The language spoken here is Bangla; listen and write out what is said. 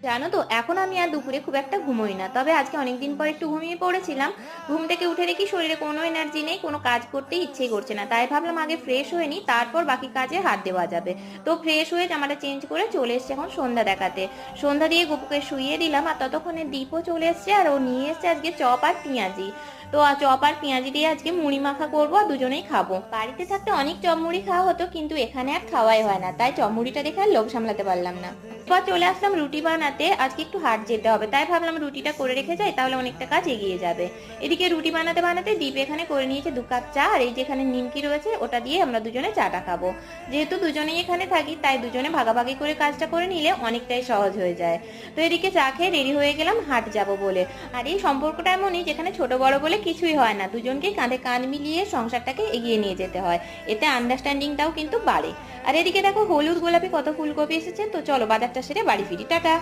জানো তো এখন আমি আর দুপুরে খুব একটা ঘুমোই না, তবে আজকে অনেকদিন পর একটু ঘুমিয়ে পড়েছিলাম। ঘুম থেকে উঠে দেখি শরীরে কোনো এনার্জি নেই, কোনো কাজ করতে ইচ্ছেই করছে না, তাই ভাবলাম আগে ফ্রেশ হয়ে নিই, তারপর বাকি কাজে হাত দেওয়া যাবে। তো ফ্রেশ হয়ে জামাটা চেঞ্জ করে চলে এসছে এখন সন্ধ্যা দেখাতে। সন্ধ্যা দিয়ে গপুকে শুইয়ে দিলাম, আর ততক্ষণে দীপও চলে এসছে, আর ও নিয়ে এসছে আজকে চপ আর পেঁয়াজি। তো চপ আর পেঁয়াজি দিয়ে আজকে মুড়ি মাখা করবো, আর দুজনেই খাবো। বাড়িতে থাকতে অনেক চপ মুড়ি খাওয়া হতো, কিন্তু এখানে আর খাওয়াই হয় না, তাই চপ মুড়িটা দেখে আর লোভ সামলাতে পারলাম না। এরপর চলে আসলাম রুটি বানাতে। আজকে একটু হাট যেতে হবে, তাই ভাবলাম রুটিটা করে রেখে যাই, তাহলে অনেকটা কাজ এগিয়ে যাবে। এদিকে রুটি বানাতে বানাতে দীপ এখানে করে নিয়েছে 2 কাপ চা, আর এই যেখানে নিমকি রয়েছে ওটা দিয়ে আমরা দুজনে চাটা খাবো। যেহেতু দুজনেই এখানে থাকি, তাই দুজনে ভাগাভাগি করে কাজটা করে নিলে অনেকটাই সহজ হয়ে যায়। তো এদিকে চা খেয়ে রেডি হয়ে গেলাম হাট যাব বলে। আর এই সম্পর্কটা এমনই, যেখানে ছোট বড় বলে কিছুই হয় না, দুজনকে কাঁধে কাঁধ মিলিয়ে সংসারটাকে এগিয়ে নিয়ে যেতে হয়। এতে আন্ডারস্ট্যান্ডিংটাও কিন্তু বাড়ে। আর এদিকে দেখো হলুদ গোলাপি কত ফুলকপি এসেছে। তো চলো বাজারটা সেরে বাড়ি ফিরি, টাটা।